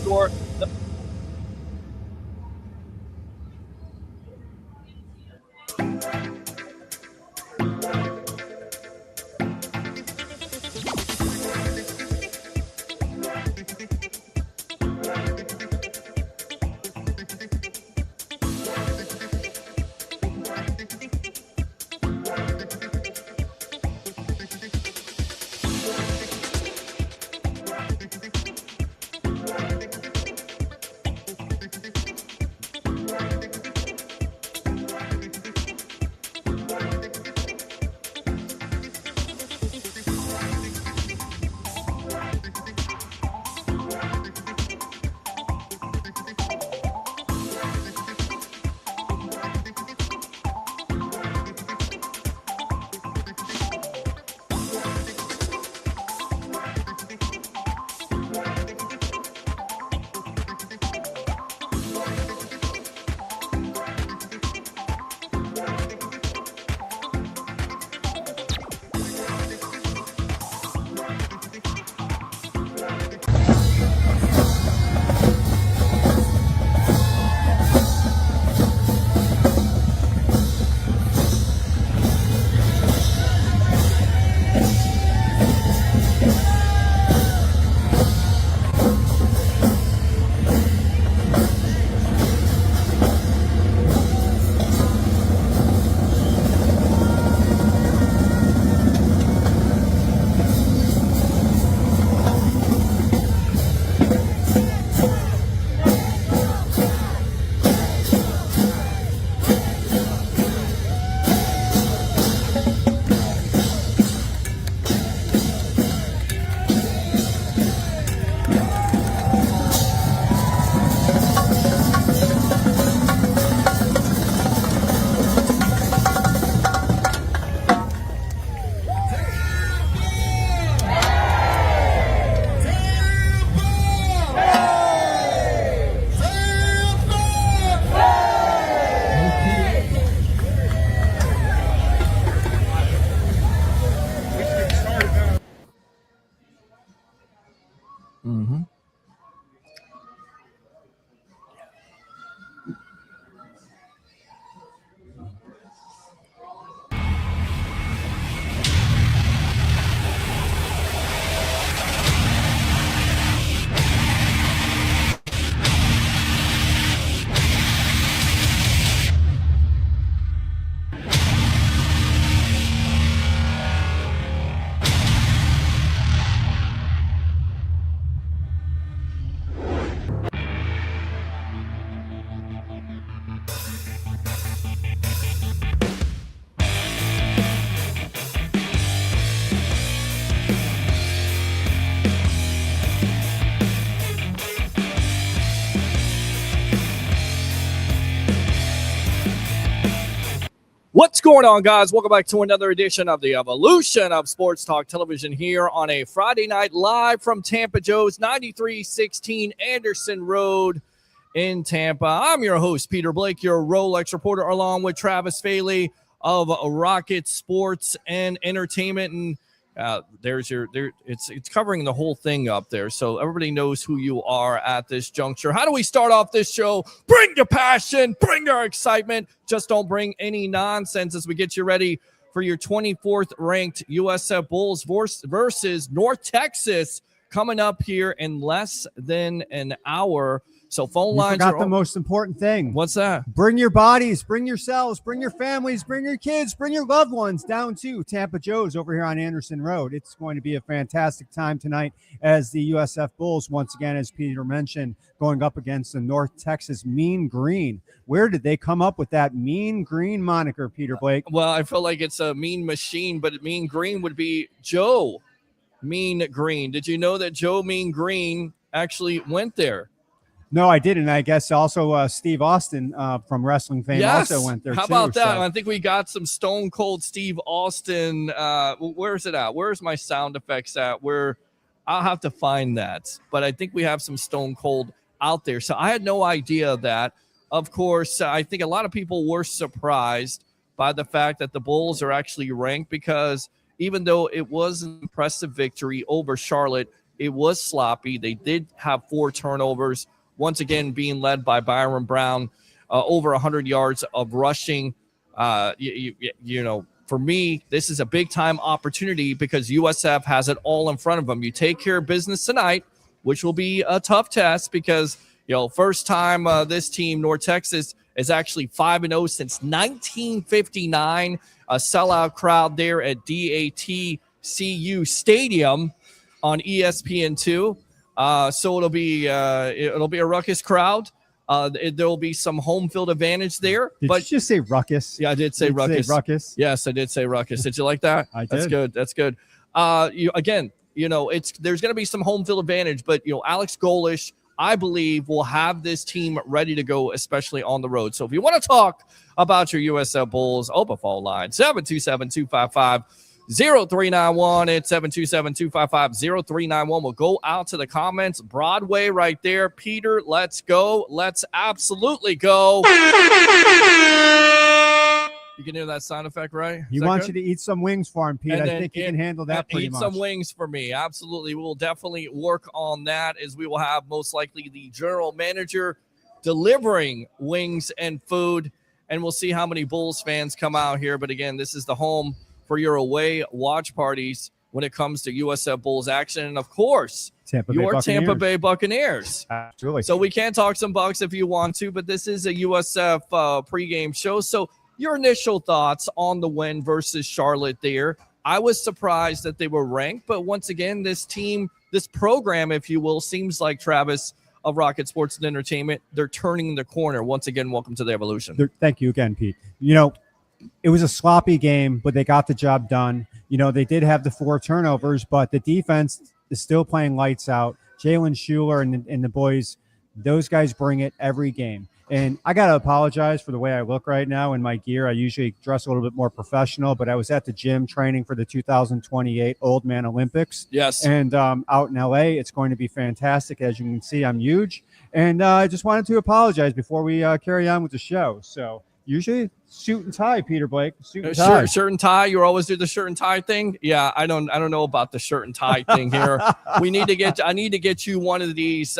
Score. Mm-hmm. What's going on, guys? Welcome back to another edition of the Evolution of Sports Talk Television here on a Friday night live from Tampa Joe's 9316 Anderson Road in Tampa. I'm your host, Peter Blake, your Rolex reporter, along with Travis Faley of Rocket Sports and Entertainment. And it's covering the whole thing up there, so everybody knows who you are at this juncture. How do we start off this show? Bring your passion, bring your excitement. Just don't bring any nonsense as we get you ready for your 24th ranked USF Bulls versus North Texas coming up here in less than an hour. So phone lines are the most important thing. What's that? Bring your bodies, bring yourselves, bring your families, bring your kids, bring your loved ones down to Tampa Joe's over here on Anderson Road. It's going to be a fantastic time tonight as the USF Bulls, once again, as Peter mentioned, going up against the North Texas Mean Green. Where did they come up with that Mean Green moniker, Peter Blake? Well, I feel like it's a mean machine, but Mean Green would be Joe Mean Green. Did you know that Joe Mean Green actually went there? No, I didn't. I guess also Steve Austin from wrestling fame also went there. How too, about that? so. I think we got some Stone Cold Steve Austin. Where's it at? Where's my sound effects at? I'll have to find that. But I think we have some Stone Cold out there. So I had no idea that. Of course, I think a lot of people were surprised by the fact that the Bulls are actually ranked, because even though it was an impressive victory over Charlotte, it was sloppy. They did have 4 turnovers, once again being led by Byron Brown, over 100 yards of rushing. For me, this is a big-time opportunity because USF has it all in front of them. You take care of business tonight, which will be a tough test because, first time this team, North Texas, is actually 5-0 since 1959. A sellout crowd there at DATCU Stadium on ESPN2. So it'll be a ruckus crowd. There will be some home field advantage there. Did you just say ruckus? Yeah, I did say ruckus. Ruckus. Yes, I did say ruckus. Did you like that? I did. That's good. That's good. There's going to be some home field advantage, but Alex Golish, I believe, will have this team ready to go, especially on the road. So if you want to talk about your USF Bulls, open phone line 727-255-0391. It's 727-255-0391. We'll go out to the comments. Broadway right there. Peter, let's go. Let's absolutely go. You can hear that sound effect, right? He wants you to eat some wings for him, Pete. I think he can handle that pretty much. Eat some wings for me. Absolutely. We will definitely work on that, as we will have most likely the general manager delivering wings and food, and we'll see how many Bulls fans come out here. But again, this is the home for your away watch parties when it comes to USF Bulls action. And of course, Tampa Bay Buccaneers. Absolutely. So we can talk some Bucs if you want to, but this is a USF pregame show. So your initial thoughts on the win versus Charlotte there. I was surprised that they were ranked, but once again, this team, this program, if you will, seems like, Travis, of Rocket Sports and Entertainment, they're turning the corner. Once again, welcome to the Evolution. Thank you again, Pete. It was a sloppy game, but they got the job done. They did have the 4 turnovers, but the defense is still playing lights out. Jalen Schuler and the boys, those guys bring it every game. And I got to apologize for the way I look right now in my gear. I usually dress a little bit more professional, but I was at the gym training for the 2028 Old Man Olympics. Yes. And out in LA, it's going to be fantastic. As you can see, I'm huge. And I just wanted to apologize before we carry on with the show. So usually suit and tie, Peter Blake. Suit and tie. Shirt and tie. You always do the shirt and tie thing. Yeah, I don't know about the shirt and tie thing here. I need to get you one of these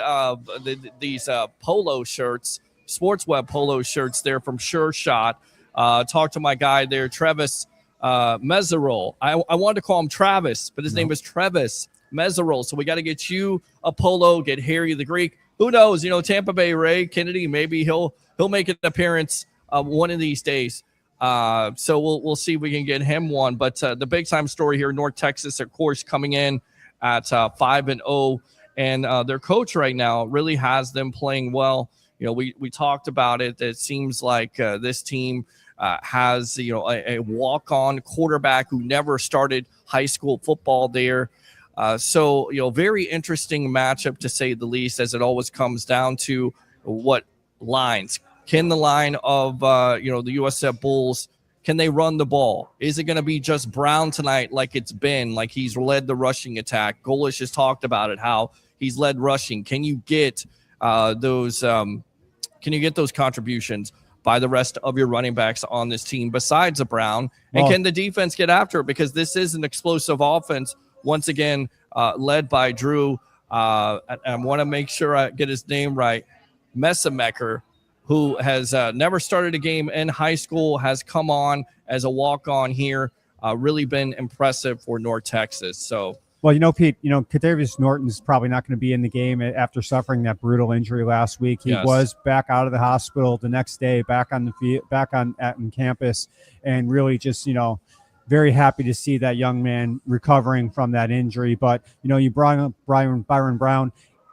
polo shirts, sports web polo shirts there from Sure Shot. Talk to my guy there, Travis Meserol. I wanted to call him Travis, but his name is Travis Meserol. So we got to get you a polo, get Harry the Greek. Who knows? Tampa Bay Ray Kennedy, maybe he'll make an appearance one of these days. So we'll see if we can get him one. But the big time story here, North Texas, of course, coming in at 5-0, and their coach right now really has them playing well. We talked about it. It seems like this team has a walk-on quarterback who never started high school football there. So very interesting matchup, to say the least, as it always comes down to what lines. Can the line of the USF Bulls, can they run the ball? Is it going to be just Brown tonight, like it's been, like he's led the rushing attack? Golish has talked about it, how he's led rushing. Can you get those contributions by the rest of your running backs on this team besides Brown? And can the defense get after it? Because this is an explosive offense, once again, led by Drew. I want to make sure I get his name right. Messamecker, who has never started a game in high school, has come on as a walk-on here. Really been impressive for North Texas. So, well, Pete, Kadarius Norton's probably not going to be in the game after suffering that brutal injury last week. He was back out of the hospital the next day, back on the field, back on campus, and really just, very happy to see that young man recovering from that injury. But, you brought up Byron Brown.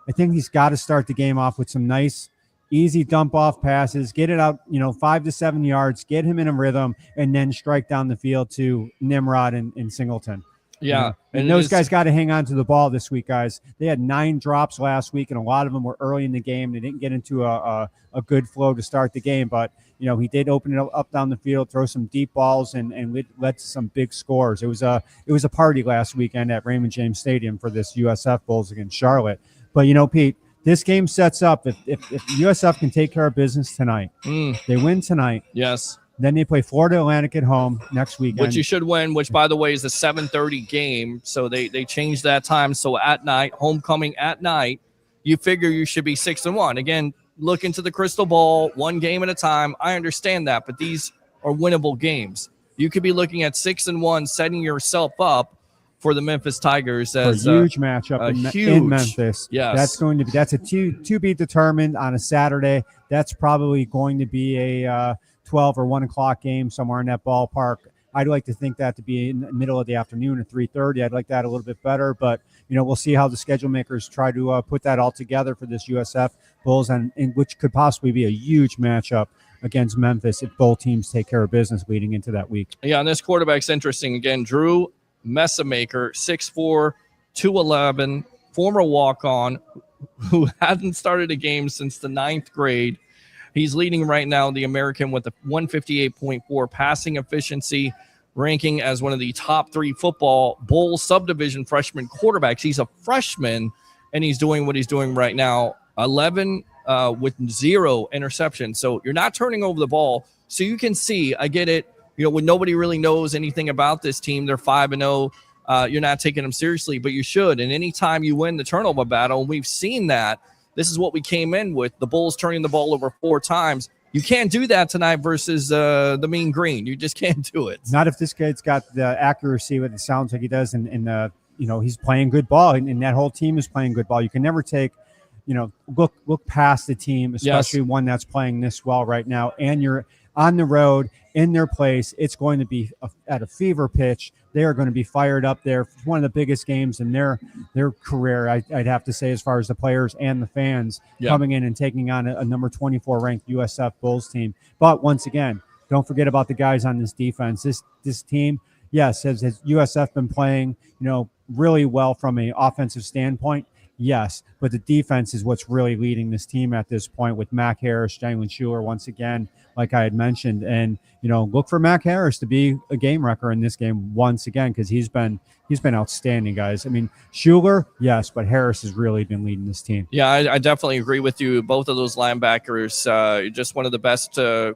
I think he's got to start the game off with some nice, easy dump-off passes, get it out, 5 to 7 yards, get him in a rhythm, and then strike down the field to Nimrod and Singleton. Yeah. And those guys got to hang on to the ball this week, guys. They had 9 drops last week, and a lot of them were early in the game. They didn't get into a good flow to start the game, but he did open it up down the field, throw some deep balls, and led to some big scores. It was a party last weekend at Raymond James Stadium for this USF Bulls against Charlotte. But Pete, this game sets up if USF can take care of business tonight, they win tonight. Yes. Then they play Florida Atlantic at home next weekend. Which you should win, which, by the way, is a 7:30 game. So they changed that time. So at night, homecoming at night, you figure you should be 6-1. Again, look into the crystal ball, one game at a time. I understand that, but these are winnable games. You could be looking at 6-1, setting yourself up for the Memphis Tigers as a huge matchup in Memphis. Yes. That's a to be determined on a Saturday. That's probably going to be a 12 or 1 o'clock game somewhere in that ballpark. I'd like to think that to be in the middle of the afternoon at 3:30. I'd like that a little bit better, but we'll see how the schedule makers try to put that all together for this USF Bulls, and which could possibly be a huge matchup against Memphis if both teams take care of business leading into that week. Yeah, and this quarterback's interesting. Again, Drew Messamaker, 6'4", 211, former walk-on who hadn't started a game since the 9th grade. He's leading right now the American with a 158.4 passing efficiency, ranking as one of the top 3 football bowl subdivision freshman quarterbacks. He's a freshman, and he's doing what he's doing right now, 11 with 0 interceptions. So you're not turning over the ball. So you can see, I get it, when nobody really knows anything about this team, they're 5-0. You're not taking them seriously, but you should. And anytime you win the turnover battle, and we've seen that, this is what we came in with, the Bulls turning the ball over 4 times. You can't do that tonight versus the Mean Green. You just can't do it. Not if this kid's got the accuracy, what it sounds like he does, and he's playing good ball, and that whole team is playing good ball. You can never take, look past the team, especially one that's playing this well right now, and you're on the road in their place. It's going to be at a fever pitch. They are going to be fired up there. It's one of the biggest games in their career, I'd have to say, as far as the players and the fans coming in and taking on a number 24 ranked USF Bulls team. But once again, don't forget about the guys on this defense. This team, yes, has USF been playing, really well from an offensive standpoint? Yes, but the defense is what's really leading this team at this point with Mac Harris, Jalen Schuler once again, like I had mentioned. And, look for Mac Harris to be a game wrecker in this game once again, because he's been outstanding, guys. I mean, Schuler, yes, but Harris has really been leading this team. Yeah, I definitely agree with you. Both of those linebackers, just one of the best best 2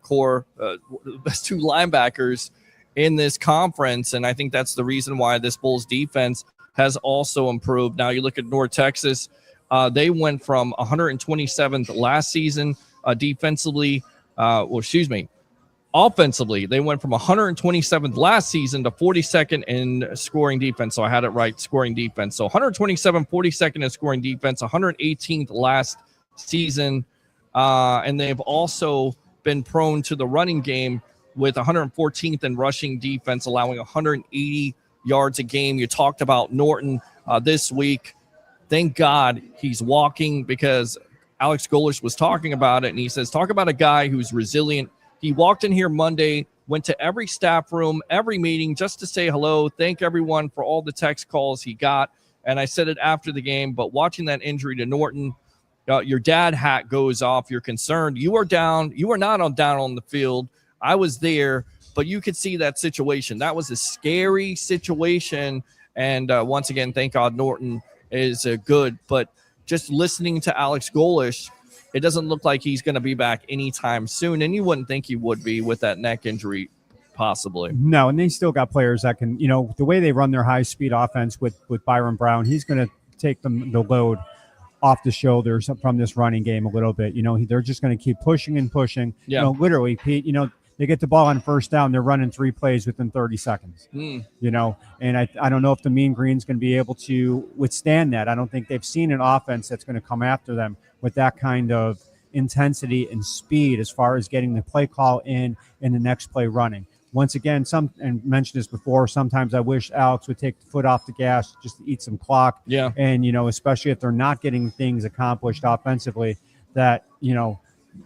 linebackers in this conference. And I think that's the reason why this Bulls defense has also improved. Now you look at North Texas, they went from 127th last season defensively. Offensively, they went from 127th last season to 42nd in scoring defense. So I had it right, scoring defense. So 127, 42nd in scoring defense, 118th last season. And they've also been prone to the running game with 114th in rushing defense, allowing 180 yards a game. You talked about Norton this week. Thank God he's walking, because Alex Golish was talking about it, and he says, talk about a guy who's resilient. He walked in here Monday, went to every staff room, every meeting, just to say hello, thank everyone for all the text calls he got. And I said it after the game, but watching that injury to Norton, your dad hat goes off. You're concerned. You are down. You are not down on the field. I was there, but you could see that situation. That was a scary situation. And once again, thank God Norton is good. But just listening to Alex Golish, it doesn't look like he's going to be back anytime soon. And you wouldn't think he would be with that neck injury, possibly. No, and they still got players that can, the way they run their high-speed offense with Byron Brown, he's going to take the load off the shoulders from this running game a little bit. They're just going to keep pushing and pushing. Yeah. Literally, Pete, they get the ball on first down, they're running 3 plays within 30 seconds. And I don't know if the Mean Green's going to be able to withstand that. I don't think they've seen an offense that's going to come after them with that kind of intensity and speed as far as getting the play call in and the next play running. Once again, and mentioned this before, sometimes I wish Alex would take the foot off the gas just to eat some clock. Yeah. And, especially if they're not getting things accomplished offensively, that,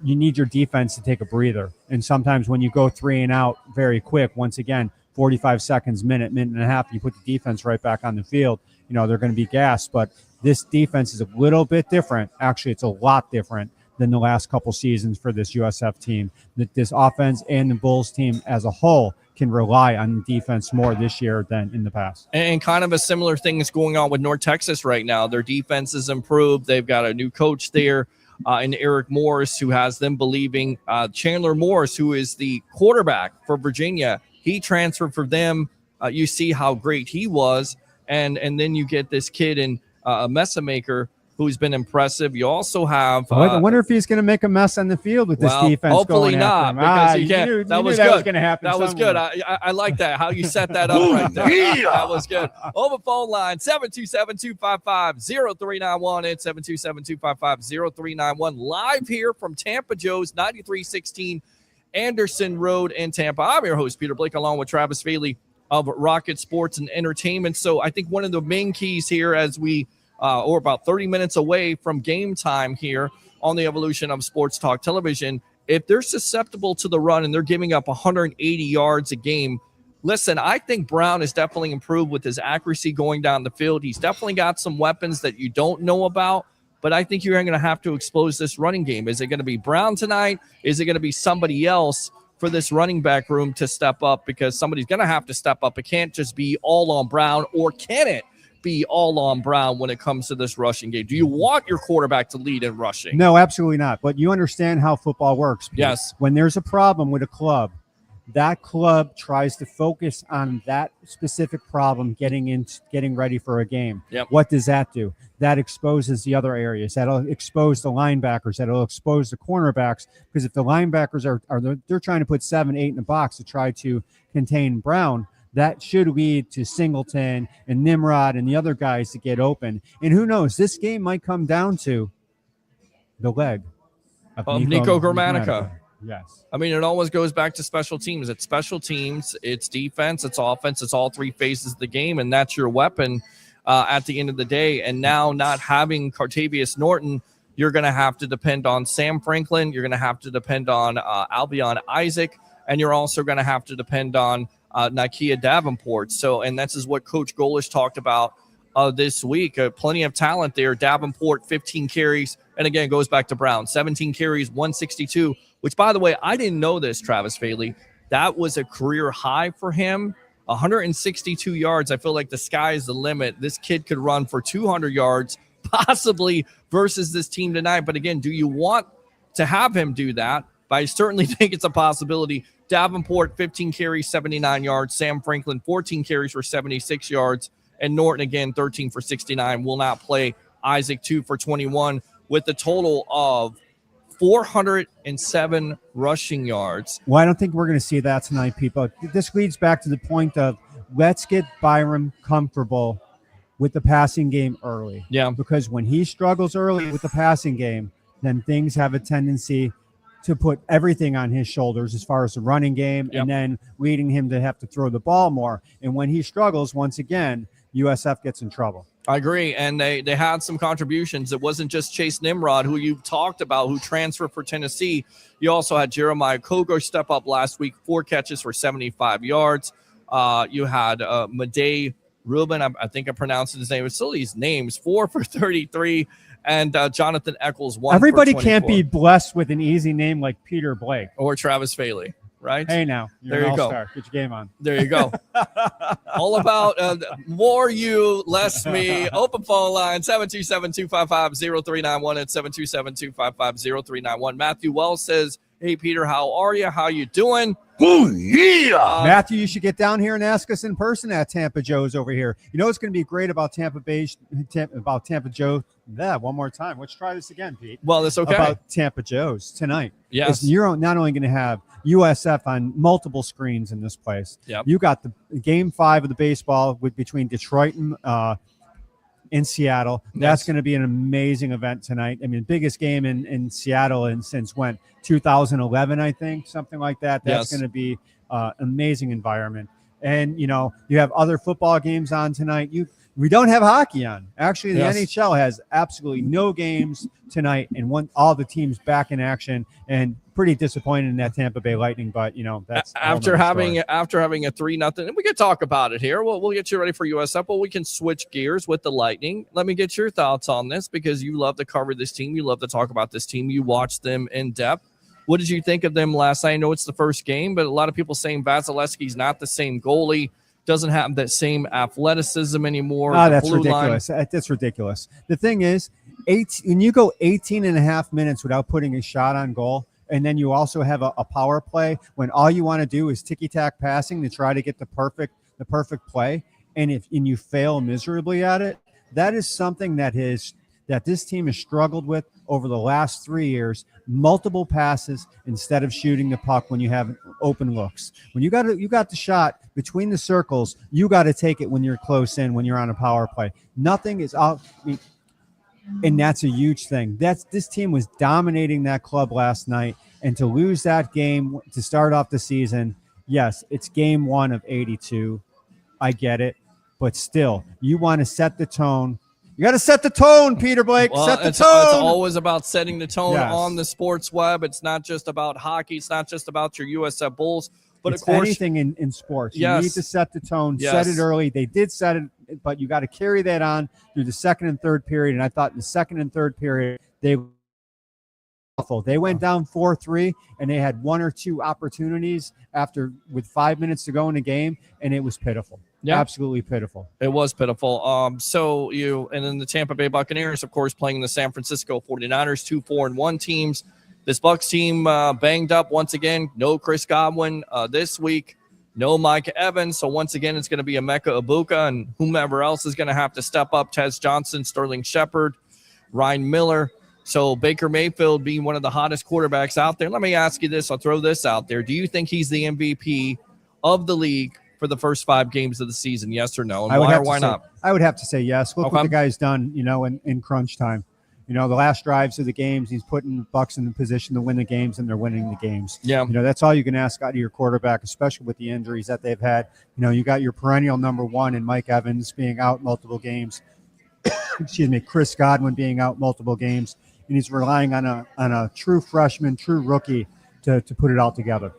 you need your defense to take a breather. And sometimes when you go 3 and out very quick, once again, 45 seconds, minute and a half, you put the defense right back on the field, they're going to be gassed. But this defense is a little bit different. Actually, it's a lot different than the last couple seasons for this USF team. That this offense and the Bulls team as a whole can rely on defense more this year than in the past. And kind of a similar thing is going on with North Texas right now. Their defense has improved. They've got a new coach there in Eric Morris, who has them believing. Chandler Morris, who is the quarterback for Virginia, he transferred for them. You see how great he was. And then you get this kid in Messamaker, who's been impressive. You also have. I wonder if he's going to make a mess on the field with this defense. Hopefully not, because you can't. That was good. That was going to happen. That was good. I like that. How you set that up right there. That was good. Over phone line 727-255-0391 and 727-255-0391. Live here from Tampa Joe's 9316 Anderson Road in Tampa. I'm your host, Peter Blake, along with Travis Faley of Rocket Sports and Entertainment. So I think one of the main keys here, as we or about 30 minutes away from game time here on the evolution of Sports Talk Television, if they're susceptible to the run and they're giving up 180 yards a game, listen, I think Brown has definitely improved with his accuracy going down the field. He's definitely got some weapons that you don't know about, but I think you're going to have to expose this running game. Is it going to be Brown tonight? Is it going to be somebody else for this running back room to step up? Because somebody's going to have to step up. It can't just be all on Brown, or can it be all on Brown when it comes to this rushing game? Do you want your quarterback to lead in rushing? No, absolutely not. But you understand how football works. Yes. When there's a problem with a club, that club tries to focus on that specific problem, getting ready for a game. Yep. What does that do? That exposes the other areas. That'll expose the linebackers. That'll expose the cornerbacks. Because if the linebackers they're trying to put 7, 8 in the box to try to contain Brown, that should lead to Singleton and Nimrod and the other guys to get open. And who knows? This game might come down to the leg of Nico Gramatica. Yes. I mean, it always goes back to special teams. It's special teams, it's defense, it's offense, it's all three phases of the game, and that's your weapon at the end of the day. And now not having Cartavius Norton, you're going to have to depend on Sam Franklin. You're going to have to depend on Albion Isaac, and you're also going to have to depend on Nakia Davenport. So, and this is what Coach Golish talked about this week. Plenty of talent there. Davenport, 15 carries. And again, it goes back to Brown, 17 carries, 162, which, by the way, I didn't know this, Travis Faley. That was a career high for him. 162 yards. I feel like the sky is the limit. This kid could run for 200 yards, possibly, versus this team tonight. But again, do you want to have him do that? But I certainly think it's a possibility. Davenport, 15 carries, 79 yards. Sam Franklin, 14 carries for 76 yards. And Norton, again, 13 for 69. Will not play. Isaac, 2 for 21, with a total of 407 rushing yards. Well, I don't think we're going to see that tonight, people. This leads back to the point of let's get Byram comfortable with the passing game early. Yeah. Because when he struggles early with the passing game, then things have a tendency to put everything on his shoulders as far as the running game, and then leading him to have to throw the ball more. And when he struggles, once again, USF gets in trouble. I agree, and they had some contributions. It wasn't just Chase Nimrod, who you talked about, who transferred for Tennessee. You also had Jeremiah Kogo step up last week, 4 catches for 75 yards. You had Madej Rubin, I think I pronounced his name. It's still these names, 4 for 33, and Jonathan Eccles, 1 Everybody for 24. can't be blessed with an easy name like Peter Blake. Or Travis Faley, right? Hey, now. You're there an you all-star. go. Get your game on. There you go. All about more you, less me. Open phone line, 727-255-0391 and 727-255-0391. Matthew Wells says, hey, Peter, how are you? How you doing? Oh, yeah. Matthew, you should get down here and ask us in person at Tampa Joe's over here. You know what's going to be great about Tampa Joe? Yeah, one more time. Let's try this again, Pete. Well, that's okay. About Tampa Joe's tonight. Yes. You're not only going to have USF on multiple screens in this place. Yep. You got the game 5 of the baseball between Detroit and in Seattle. That's going to be an amazing event tonight. I mean, biggest game in Seattle and since when? 2011, I think, something like that. That's going to be amazing environment. And, you know, you have other football games on tonight. We don't have hockey on. Actually, the NHL has absolutely no games tonight, and all the teams back in action. And pretty disappointed in that Tampa Bay Lightning, but that's after having a 3-0. And we can talk about it here. We'll get you ready for USF, but we can switch gears with the Lightning. Let me get your thoughts on this, because you love to cover this team. You love to talk about this team. You watch them in depth. What did you think of them last night? I know it's the first game, but a lot of people saying Vasilevsky's not the same goalie, doesn't have that same athleticism anymore. That's ridiculous. That's ridiculous. The thing is, when you go 18 and a half minutes without putting a shot on goal, and then you also have a power play when all you want to do is ticky-tack passing to try to get the perfect play, and you fail miserably at it, that is something that this team has struggled with over the last 3 years. Multiple passes instead of shooting the puck when you have open looks. When you got the shot between the circles, you got to take it when you're close in, when you're on a power play. Nothing is out. And that's a huge thing. This team was dominating that club last night, and to lose that game to start off the season, yes, it's game 1 of 82. I get it, but still, you want to set the tone. You got to set the tone, Peter Blake. Well, set the tone. It's tone. always about setting the tone Yes. on the sports web. It's not just about hockey. It's not just about your USF Bulls. But it's of course, anything in sports. Yes. You need to set the tone, Yes. set it early. They did set it, but you got to carry that on through the second and third period. And I thought in the second and third period, they went down 4-3, and they had 1 or 2 opportunities with 5 minutes to go in the game, and it was pitiful. Yeah. Absolutely pitiful. It was pitiful. And then the Tampa Bay Buccaneers, of course, playing the San Francisco 49ers, 2 4-1 teams. This Bucs team banged up once again. No Chris Godwin this week. No Mike Evans. So once again, it's going to be Emeka Ibuka and whomever else is going to have to step up. Tez Johnson, Sterling Shepard, Ryan Miller. So Baker Mayfield being one of the hottest quarterbacks out there. Let me ask you this. I'll throw this out there. Do you think he's the MVP of the league for the first 5 games of the season? Yes or no? And why not? I would have to say yes. Look what the guy's done, in crunch time. The last drives of the games, he's putting Bucs in the position to win the games, and they're winning the games. Yeah. That's all you can ask out of your quarterback, especially with the injuries that they've had. You got your perennial number 1 in Mike Evans being out multiple games. Excuse me, Chris Godwin being out multiple games. And he's relying on a true freshman, true rookie to put it all together.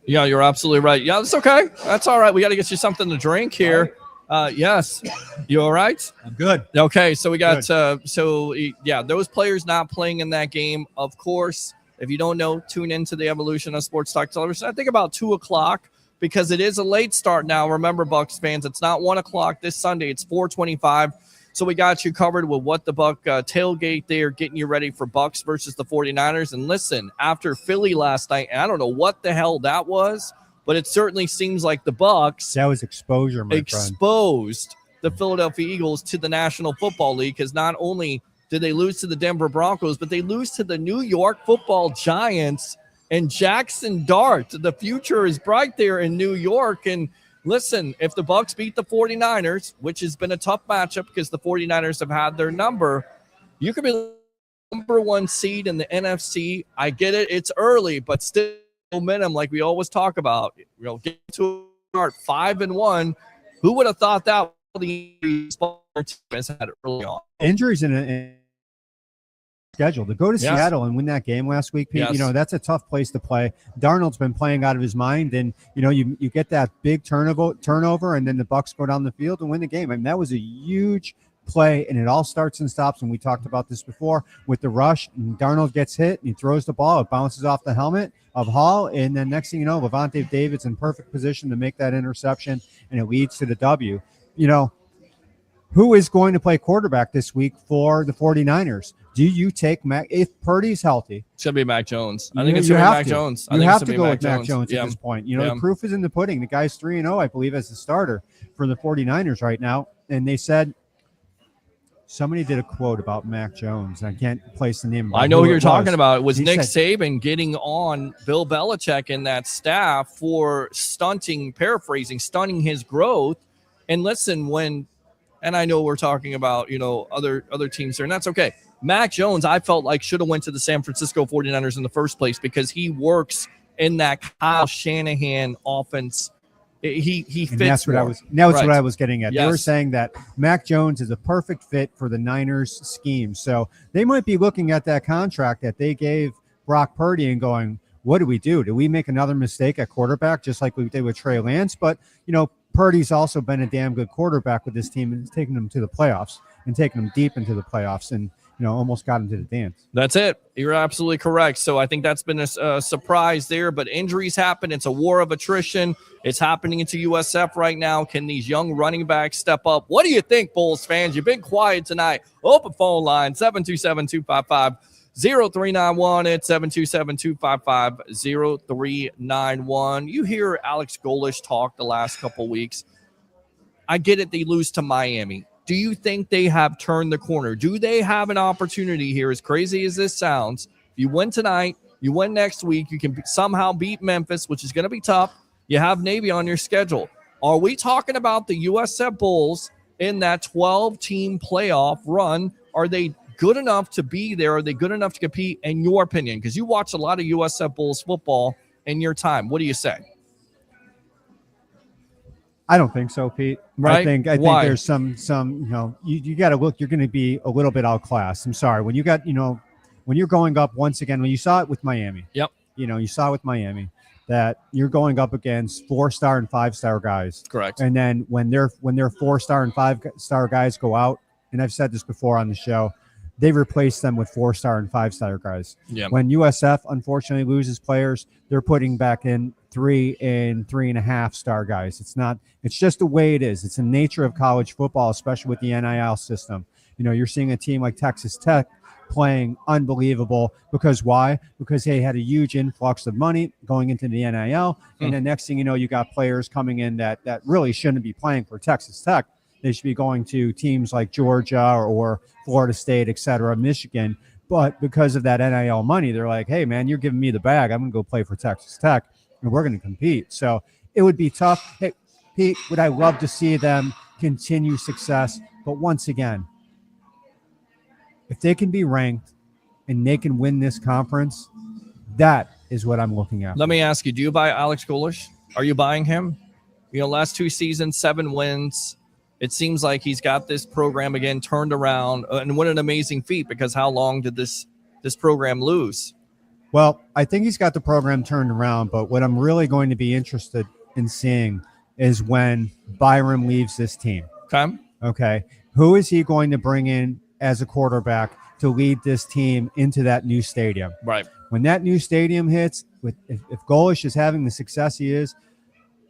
Yeah, you're absolutely right. Yeah, that's okay. That's all right. We got to get you something to drink here. Yes. You all right? I'm good. Okay, so we got those players not playing in that game. Of course, if you don't know, tune into the evolution of Sports Talk Television. I think about 2:00, because it is a late start now. Remember, Bucs fans, it's not 1:00 this Sunday. It's 4:25. So we got you covered with what the Buck tailgate there, getting you ready for Bucs versus the 49ers. And listen, after Philly last night, and I don't know what the hell that was, but it certainly seems like the Bucs that was exposure, my exposed the Philadelphia Eagles to the National Football League, because not only did they lose to the Denver Broncos, but they lose to the New York Football Giants and Jackson Dart. The future is bright there in New York. And listen, if the Bucs beat the 49ers, which has been a tough matchup because the 49ers have had their number, you could be the number 1 seed in the NFC. I get it. It's early, but still momentum, like we always talk about. Get to start 5-1. Who would have thought that the team had early on? Injuries in a schedule to go to Seattle and win that game last week, Pete. Yes. That's a tough place to play. Darnold's been playing out of his mind, and you get that big turnover, and then the Bucs go down the field and win the game. I mean, that was a huge play, and it all starts and stops. And we talked about this before with the rush. And Darnold gets hit, and he throws the ball. It bounces off the helmet of Hall, and then next thing you know, Levante David's in perfect position to make that interception, and it leads to the W. Who is going to play quarterback this week for the 49ers? Do you take Mac? If Purdy's healthy, it's going to be Mac Jones. I think it's going to be Mac Jones. You have to go with Mac Jones at this point. The proof is in the pudding. The guy's 3-0, I believe, as the starter for the 49ers right now. And they said, somebody did a quote about Mac Jones. I can't place the name. I know who you're talking about. It was Nick Saban getting on Bill Belichick and that staff for stunting his growth. And listen, and I know we're talking about, other teams there, and that's okay. Mac Jones, I felt like should have went to the San Francisco 49ers in the first place, because he works in that Kyle Shanahan offense. He fits. And that's what what I was getting at. Yes. They were saying that Mac Jones is a perfect fit for the Niners scheme. So they might be looking at that contract that they gave Brock Purdy and going, what do we do? Do we make another mistake at quarterback just like we did with Trey Lance? But, Purdy's also been a damn good quarterback with this team and taking them to the playoffs and taking them deep into the playoffs and, almost got into the dance. That's it. You're absolutely correct. So I think that's been a surprise there, but injuries happen. It's a war of attrition. It's happening into USF right now. Can these young running backs step up? What do you think, Bulls fans? You've been quiet tonight. Open phone line, 727-255-0391. It's 727-255-0391. You hear Alex Golish talk the last couple weeks. I get it. They lose to Miami. Do you think they have turned the corner? Do they have an opportunity here? As crazy as this sounds, if you win tonight, you win next week, you can somehow beat Memphis, which is going to be tough. You have Navy on your schedule. Are we talking about the USF Bulls in that 12-team playoff run? Are they good enough to be there? Are they good enough to compete, in your opinion? Because you watch a lot of USF Bulls football in your time. What do you say? I don't think so, Pete. Right? I think there's some you got to look. You're going to be a little bit outclassed. I'm sorry. When you got when you're going up once again, when you saw it with Miami. Yep. You saw it with Miami that you're going up against 4-star and 5-star guys. Correct. And then when their 4-star and 5-star guys go out, and I've said this before on the show, they replace them with 4-star and 5-star guys. Yeah. When USF unfortunately loses players, they're putting back in 3 and 3.5-star guys. It's just the way it is. It's the nature of college football, especially with the NIL system. You're seeing a team like Texas Tech playing unbelievable because why? Because they had a huge influx of money going into the NIL. And then next thing you know, you got players coming in that really shouldn't be playing for Texas Tech. They should be going to teams like Georgia or Florida State, et cetera, Michigan. But because of that NIL money, they're like, hey, man, you're giving me the bag. I'm going to go play for Texas Tech, and we're going to compete. So it would be tough. Hey, Pete, would I love to see them continue success? But once again, if they can be ranked and they can win this conference, that is what I'm looking at. Let me ask you, do you buy Alex Golish? Are you buying him? Last 2 seasons, 7 wins. It seems like he's got this program again turned around, and what an amazing feat, because how long did this program lose? Well, I think he's got the program turned around, but what I'm really going to be interested in seeing is when Byram leaves this team. Okay. Who is he going to bring in as a quarterback to lead this team into that new stadium? Right. When that new stadium hits, if Golish is having the success he is,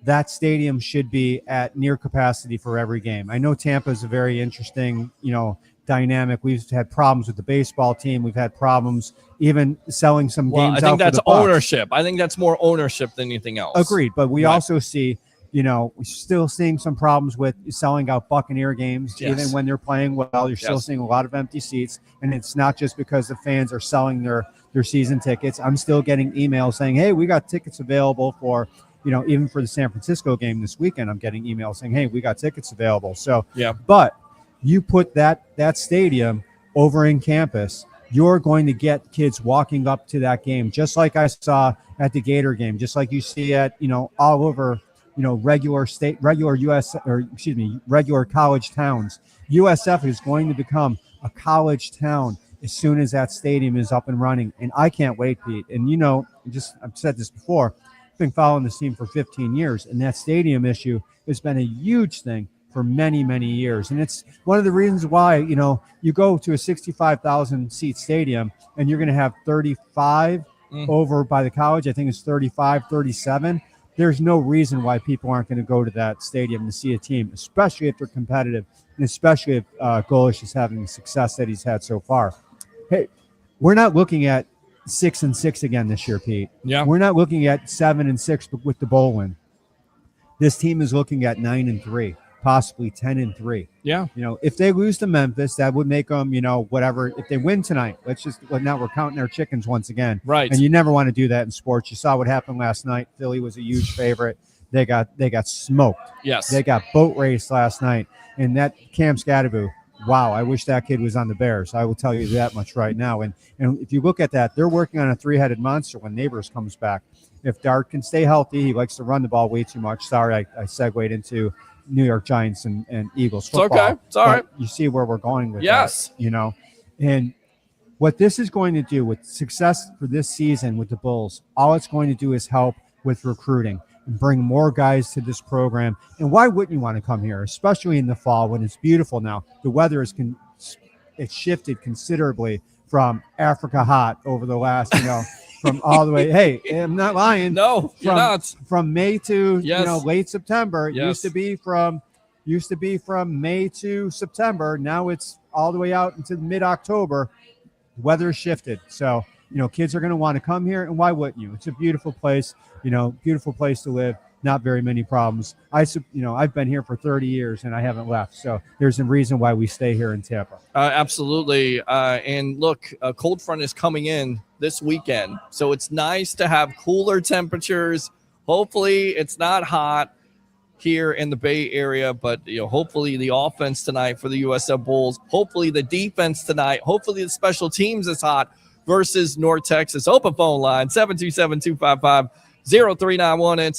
that stadium should be at near capacity for every game. I know Tampa is a very interesting, dynamic. We've had problems with the baseball team. We've had problems even selling some games out. I think that's for the Bucs. ownership. I think that's more ownership than anything else. Agreed. But we also see, we're still seeing some problems with selling out Buccaneer games. Yes. Even when they're playing well, you're still seeing a lot of empty seats. And it's not just because the fans are selling their season tickets. I'm still getting emails saying, hey, we got tickets available for – even for the San Francisco game this weekend, I'm getting emails saying, hey, we got tickets available. So, but you put that stadium over in campus, you're going to get kids walking up to that game, just like I saw at the Gator game, just like you see at, all over, regular college towns. USF is going to become a college town as soon as that stadium is up and running. And I can't wait, Pete. And, I've said this before, been following this team for 15 years, and that stadium issue has been a huge thing for many, many years. And it's one of the reasons why, you go to a 65,000 seat stadium and you're going to have 35 over by the college. I think it's 35, 37. There's no reason why people aren't going to go to that stadium to see a team, especially if they're competitive and especially if Golish is having the success that he's had so far. Hey, we're not looking at 6-6 again this year, Pete. Yeah. We're not looking at 7-6 with the bowl win. This team is looking at 9-3, possibly 10-3. Yeah. If they lose to Memphis, that would make them, whatever. If they win tonight, now we're counting our chickens once again. Right. And you never want to do that in sports. You saw what happened last night. Philly was a huge favorite. They got smoked. Yes. They got boat raced last night. And that Cam Scadaboo, wow, I wish that kid was on the Bears. I will tell you that much right now. And if you look at that, they're working on a 3-headed monster when Neighbors comes back. If Dart can stay healthy, he likes to run the ball way too much. Sorry, I segued into New York Giants and Eagles football. It's okay. It's all right. You see where we're going with that, And what this is going to do with success for this season with the Bulls, all it's going to do is help with recruiting and bring more guys to this program. And why wouldn't you want to come here, especially in the fall when it's beautiful now? The weather it's shifted considerably from Africa hot over the last, from all the way. Hey, I'm not lying. No, you're not. From May to Yes. late September. It Yes. used to be from May to September. Now it's all the way out into mid-October. Weather shifted, so kids are going to want to come here, and why wouldn't you? It's a beautiful place, beautiful place to live. Not very many problems. I've been here for 30 years and I haven't left, so there's a reason why we stay here in Tampa. Absolutely, and look, a cold front is coming in this weekend, so it's nice to have cooler temperatures. Hopefully, it's not hot here in the Bay Area, but hopefully the offense tonight for the USF Bulls, hopefully the defense tonight, hopefully the special teams is hot versus North Texas. Open phone line 727-255-0391 and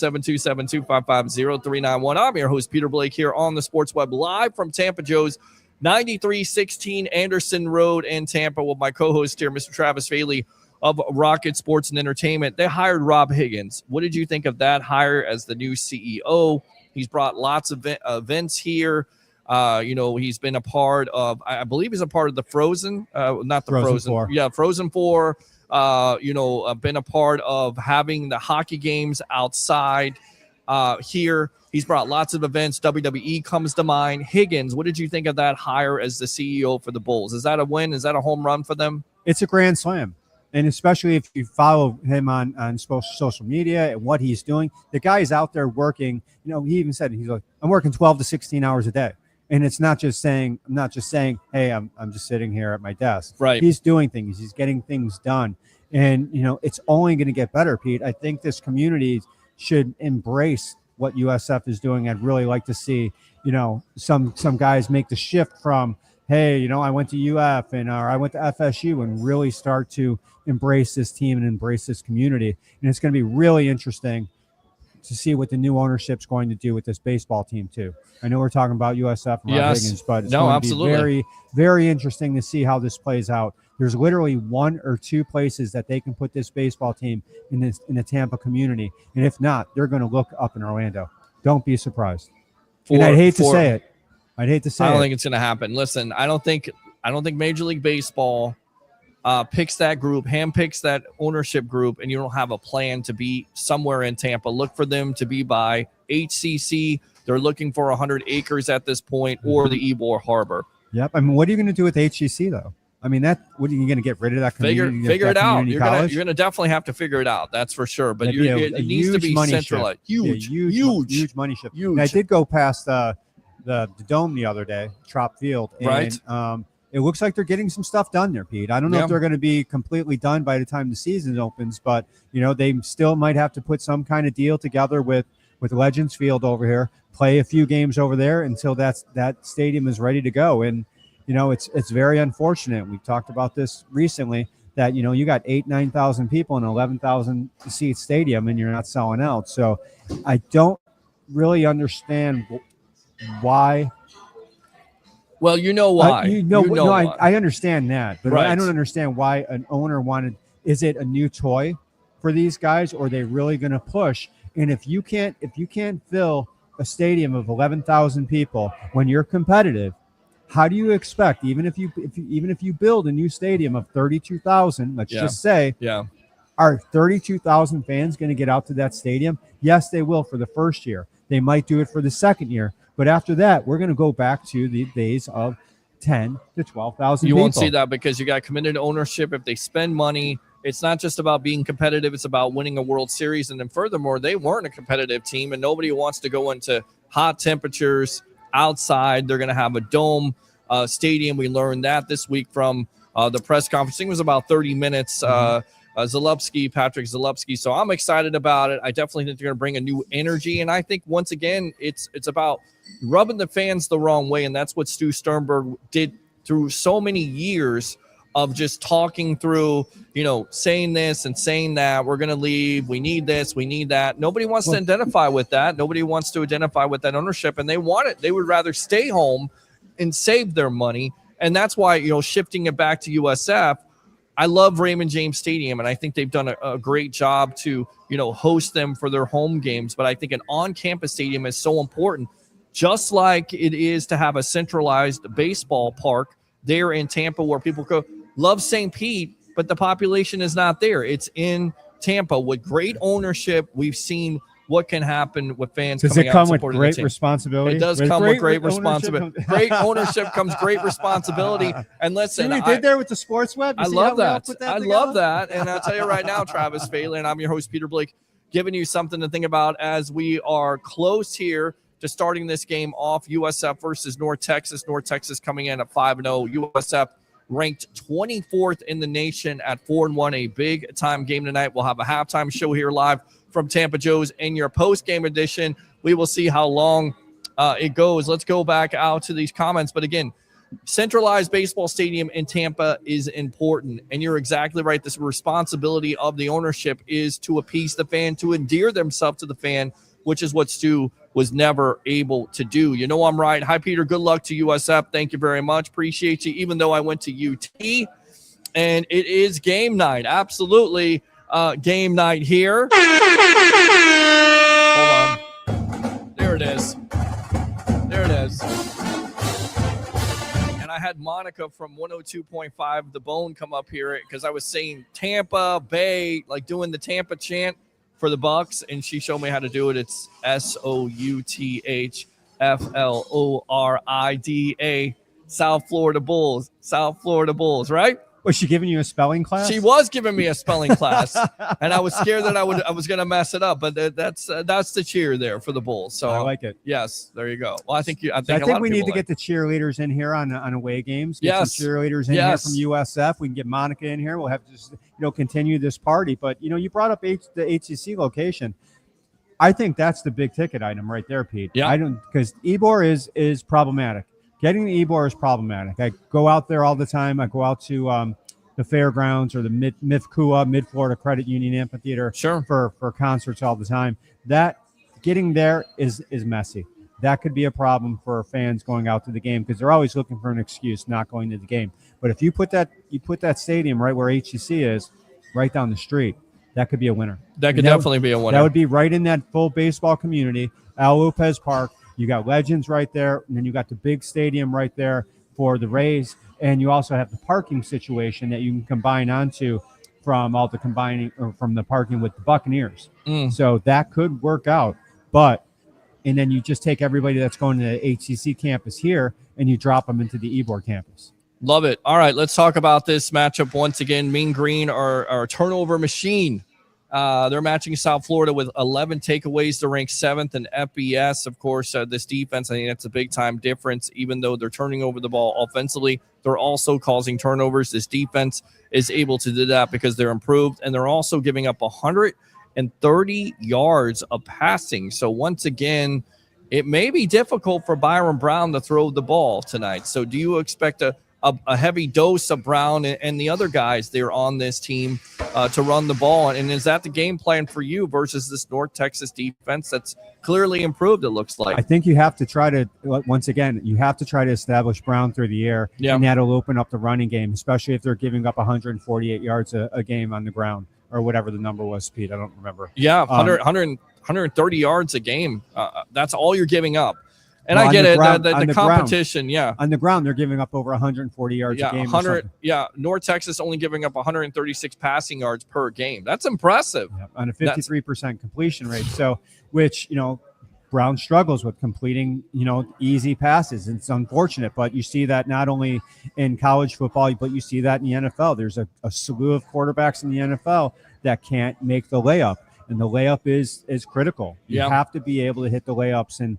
727-255-0391. I'm your host Peter Blake here on the Sports Web, live from Tampa Joe's 9316 Anderson Road in Tampa with my co-host here, Mr. Travis Faley of Rocket Sports and Entertainment. They hired Rob Higgins. What did you think of that hire as the new CEO? He's brought lots of events here. He's been a part of, I believe he's a part of the Frozen, not the Frozen. Four. Yeah, Frozen 4. Been a part of having the hockey games outside here. He's brought lots of events. WWE comes to mind. Higgins, what did you think of that hire as the CEO for the Bulls? Is that a win? Is that a home run for them? It's a grand slam. And especially if you follow him on social media and what he's doing, the guy is out there working. He even said, he's like, I'm working 12 to 16 hours a day. And it's I'm not just saying, hey, I'm just sitting here at my desk. Right. He's doing things. He's getting things done. And, it's only going to get better, Pete. I think this community should embrace what USF is doing. I'd really like to see, some guys make the shift from, hey, I went to UF or I went to FSU, and really start to embrace this team and embrace this community. And it's going to be really interesting to see what the new ownership's going to do with this baseball team too. I know we're talking about USF and Rob Higgins, but it's going to be very, very interesting to see how this plays out. There's literally one or two places that they can put this baseball team in the Tampa community. And if not, they're going to look up in Orlando. Don't be surprised. And I'd hate to say it. I don't think it's going to happen. Listen, I don't think Major League Baseball picks that group, handpicks that ownership group, and you don't have a plan to be somewhere in Tampa. Look for them to be by HCC. They're looking for 100 acres at this point, or the Ybor Harbor. Yep. I mean, what are you going to do with HCC though? I mean, what are you going to get rid of that community? Figure it out. You're going to definitely have to definitely have to figure it out. That's for sure. But it needs to be centralized. Huge money shift. And I did go past the dome the other day, Trop Field, and right. It looks like they're getting some stuff done there, Pete. I don't know if they're going to be completely done by the time the season opens, but they still might have to put some kind of deal together with Legends Field over here, play a few games over there until that stadium is ready to go. And it's very unfortunate. We talked about this recently that you got 9,000 people in an 11,000 seat stadium and you're not selling out. So I don't really understand why. Well, why. Why. I understand that, but right. I don't understand why an owner wanted. Is it a new toy for these guys, or are they really going to push? And if you can't fill a stadium of 11,000 people when you're competitive, how do you expect, even if you build a new stadium of 32,000, let's just say, are 32,000 fans going to get out to that stadium? Yes, they will for the first year. They might do it for the second year. But after that, we're going to go back to the days of 10 to 12,000 people. You won't see that because you got committed ownership. If they spend money, it's not just about being competitive. It's about winning a World Series. And then furthermore, they weren't a competitive team, and nobody wants to go into hot temperatures outside. They're going to have a dome stadium. We learned that this week from the press conference. I think it was about 30 minutes. Patrick Zalupski. So I'm excited about it. I definitely think they're going to bring a new energy. And I think, once again, it's about rubbing the fans the wrong way. And that's what Stu Sternberg did through so many years of just talking through, saying this and saying that. We're going to leave. We need this. We need that. Nobody wants to identify with that. Nobody wants to identify with that ownership. And they want it. They would rather stay home and save their money. And that's why, shifting it back to USF, I love Raymond James Stadium, and I think they've done a great job to, host them for their home games. But I think an on-campus stadium is so important, just like it is to have a centralized baseball park there in Tampa where people go. Love St. Pete, but the population is not there. It's in Tampa with great ownership. We've seen what can happen with fans coming out and supporting the team. Does it come with great responsibility? It does come with great responsibility. Great ownership comes great responsibility. And listen, see what we did there with the sports web? I love that. I love that. And I'll tell you right now, Travis Phelan, I'm your host, Peter Blake, giving you something to think about as we are close here to starting this game off. USF versus North Texas. North Texas coming in at 5-0. USF ranked 24th in the nation at 4-1. A big time game tonight. We'll have a halftime show here live from Tampa Joe's in your post-game edition. We will see how long it goes. Let's go back out to these comments. But again, centralized baseball stadium in Tampa is important. And you're exactly right. This responsibility of the ownership is to appease the fan, to endear themselves to the fan, which is what Stu was never able to do. You know I'm right. Hi, Peter. Good luck to USF. Thank you very much. Appreciate you, even though I went to UT. And it is game night. Absolutely game night here. Hold on. There it is. There it is. And I had Monica from 102.5 The Bone come up here because I was saying Tampa Bay, like doing the Tampa chant for the Bucks, and she showed me how to do it. It's SOUTHFLORIDA, South Florida Bulls. South Florida Bulls, right? Was she giving you a spelling class? She was giving me a spelling class, and I was scared that I was going to mess it up. But that's the cheer there for the Bulls. So I like it. Yes, there you go. Well, I think we need to get the cheerleaders in here on away games. Get some cheerleaders in here from USF. We can get Monica in here. We'll have to just continue this party. But you brought up the HCC location. I think that's the big ticket item right there, Pete. Yeah. Because Ybor is problematic. Getting the Ybor is problematic. I go out there all the time. I go out to the fairgrounds or the MIFCUA, Mid-Florida Credit Union Amphitheater for concerts all the time. That getting there is messy. That could be a problem for fans going out to the game because they're always looking for an excuse not going to the game. But if you put that stadium right where HCC is, right down the street, that could be a winner. That could definitely be a winner. That would be right in that full baseball community. Al Lopez Park. You got Legends right there, and then you got the big stadium right there for the Rays, and you also have the parking situation that you can combine onto from all the combining or from the parking with the Buccaneers. So that could work out, and then you just take everybody that's going to the HCC campus here and you drop them into the Ybor campus. Love it. All right, let's talk about this matchup once again. Mean Green are a turnover machine. They're matching South Florida with 11 takeaways to rank 7th in FBS. Of course, this defense, I think that's a big-time difference. Even though they're turning over the ball offensively, they're also causing turnovers. This defense is able to do that because they're improved, and they're also giving up 130 yards of passing. So once again, it may be difficult for Byron Brown to throw the ball tonight. So do you expect a heavy dose of Brown and the other guys there on this team to run the ball? And is that the game plan for you versus this North Texas defense that's clearly improved, it looks like? I think you have to try to, once again, establish Brown through the air, and that'll open up the running game, especially if they're giving up 148 yards a game on the ground or whatever the number was, Pete. I don't remember. Yeah, 130 yards a game. That's all you're giving up. And I get it, the competition, On the ground, they're giving up over 140 yards a game. North Texas only giving up 136 passing yards per game. That's impressive. On a 53% completion rate. So, which, Brown struggles with completing, easy passes. It's unfortunate, but you see that not only in college football, but you see that in the NFL. There's a slew of quarterbacks in the NFL that can't make the layup. And the layup is critical. You have to be able to hit the layups in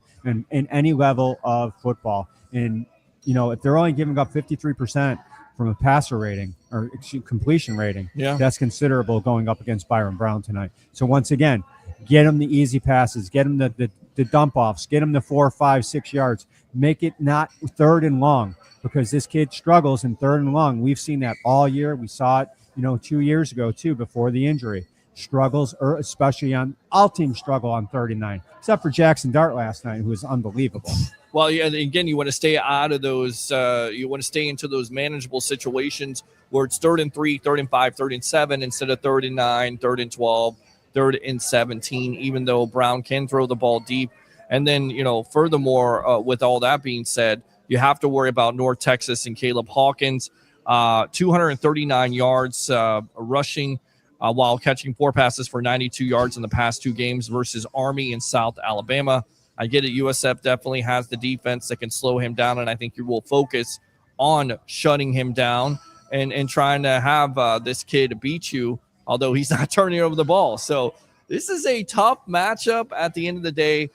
any level of football. And, if they're only giving up 53% from a passer rating or completion rating, that's considerable going up against Byron Brown tonight. So once again, get them the easy passes, get them the dump offs, get them the 4, 5, 6 yards. Make it not 3rd and long because this kid struggles in 3rd and long. We've seen that all year. We saw it, 2 years ago too, before the injury. struggles, or especially on all teams struggle on 39, except for Jackson Dart last night, who was unbelievable. Well, yeah, again, you want to stay out of those. You want to stay into those manageable situations where it's 3rd and 3, 3rd and 5, 3rd and 7 instead of 3rd and 9, 3rd and 12, 3rd and 17. Even though Brown can throw the ball deep, and then furthermore, with all that being said, you have to worry about North Texas and Caleb Hawkins, 239 yards rushing. While catching 4 passes for 92 yards in the past 2 games versus Army and South Alabama. I get it. USF definitely has the defense that can slow him down, and I think you will focus on shutting him down and trying to have this kid beat you, although he's not turning over the ball. So this is a tough matchup at the end of the day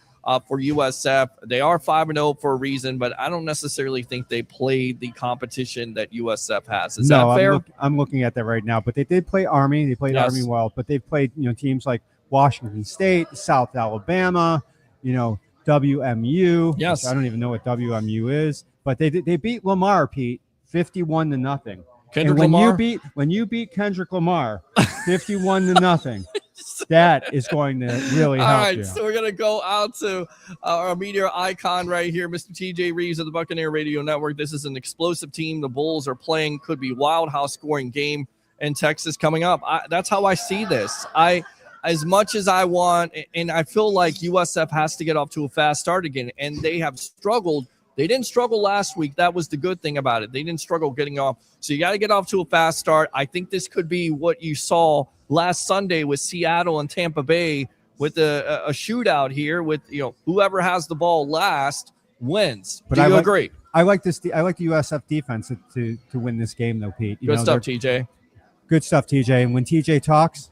for USF. They are 5-0 for a reason, but I don't necessarily think they played the competition that USF has. Is that fair? I'm looking at that right now, but they did play Army. They played Army well, but they've played teams like Washington State, South Alabama, WMU. Yes. I don't even know what WMU is, but they beat Lamar, Pete, 51-0. Kendrick Lamar? When you beat Kendrick Lamar 51-0, that is going to really help. All right, you. so we're going to go out to our media icon right here, Mr. TJ Reeves of the Buccaneer Radio Network. This is an explosive team the Bulls are playing. Could be wild, high-scoring game in Texas coming up. That's how I see this. As much as I want, and I feel like USF has to get off to a fast start again, and they have struggled. They didn't struggle last week. That was the good thing about it. They didn't struggle getting off. So you got to get off to a fast start. I think this could be what you saw last Sunday with Seattle and Tampa Bay with a shootout here with, whoever has the ball last wins. Do you agree? I like this. I like the USF defense to win this game, though, Pete. Good stuff, TJ. Good stuff, TJ. And when TJ talks,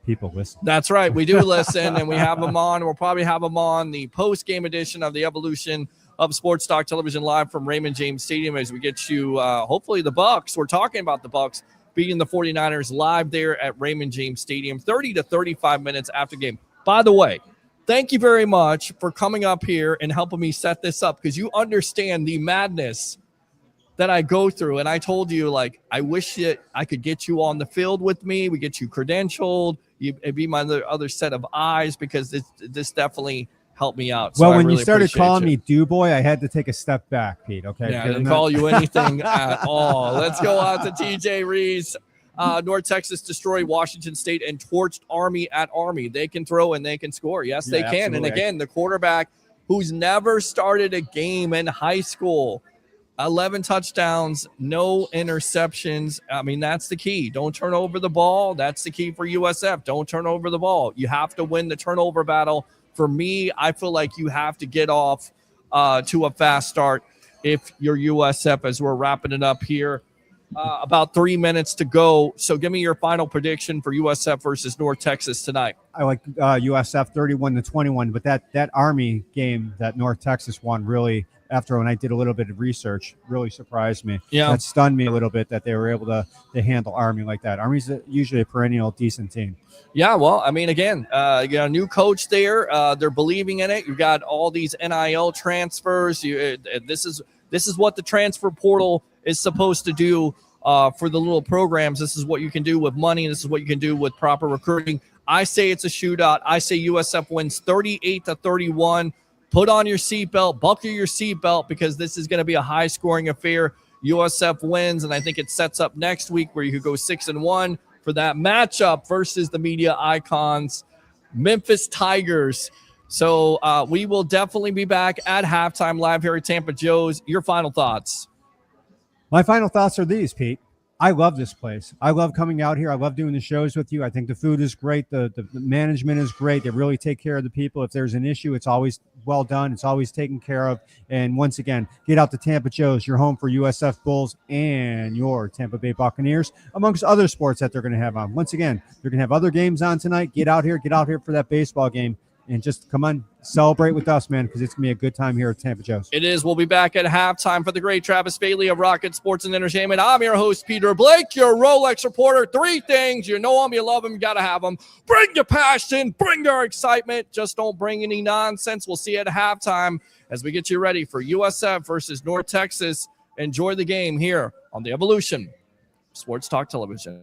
people listen. That's right. We do listen, and we have them on. We'll probably have them on the post-game edition of the Evolution of Sports Talk Television live from Raymond James Stadium as we get you, hopefully, the Bucs. We're talking about the Bucs beating the 49ers live there at Raymond James Stadium, 30 to 35 minutes after game. By the way, thank you very much for coming up here and helping me set this up because you understand the madness that I go through. And I told you, I wish that I could get you on the field with me. We get you credentialed. It'd be my other set of eyes because this definitely helped me out. So well, when you started calling me Duboy, I had to take a step back, Pete. Okay. Yeah, I didn't call you anything at all. Let's go out to TJ Reeves. North Texas destroyed Washington State and torched Army at Army. They can throw and they can score. Yes, they can. Absolutely. And again, the quarterback who's never started a game in high school, 11 touchdowns, no interceptions. I mean, that's the key. Don't turn over the ball. That's the key for USF. Don't turn over the ball. You have to win the turnover battle. For me, I feel like you have to get off to a fast start if you're USF as we're wrapping it up here. About 3 minutes to go. So give me your final prediction for USF versus North Texas tonight. I like USF 31-21, but that Army game that North Texas won really, after when I did a little bit of research, really surprised me. Yeah. That stunned me a little bit that they were able to handle Army like that. Army's usually a perennial decent team. Yeah, well, I mean, again, you got a new coach there. They're believing in it. You've got all these NIL transfers. This is what the transfer portal is supposed to do for the little programs. This is what you can do with money. This is what you can do with proper recruiting. I say it's a shootout. I say USF wins 38-31. Put on your seatbelt, buckle your seatbelt, because this is going to be a high-scoring affair. USF wins, and I think it sets up next week where you could go 6-1 for that matchup versus the media icons, Memphis Tigers. So we will definitely be back at halftime live here at Tampa Joe's. Your final thoughts? My final thoughts are these, Pete. I love this place. I love coming out here. I love doing the shows with you. I think the food is great. The management is great. They really take care of the people. If there's an issue, it's always well done. It's always taken care of. And once again, get out to Tampa Joe's, your home for USF Bulls and your Tampa Bay Buccaneers, amongst other sports that they're going to have on. Once again, they're going to have other games on tonight. Get out here for that baseball game. And just come on, celebrate with us, man, because it's going to be a good time here at Tampa Joe's. It is. We'll be back at halftime for the great Travis Bailey of Rocket Sports and Entertainment. I'm your host, Peter Blake, your Rolex reporter. 3 things. You know them, you love them, you got to have them. Bring your passion, bring your excitement. Just don't bring any nonsense. We'll see you at halftime as we get you ready for USF versus North Texas. Enjoy the game here on the Evolution Sports Talk Television.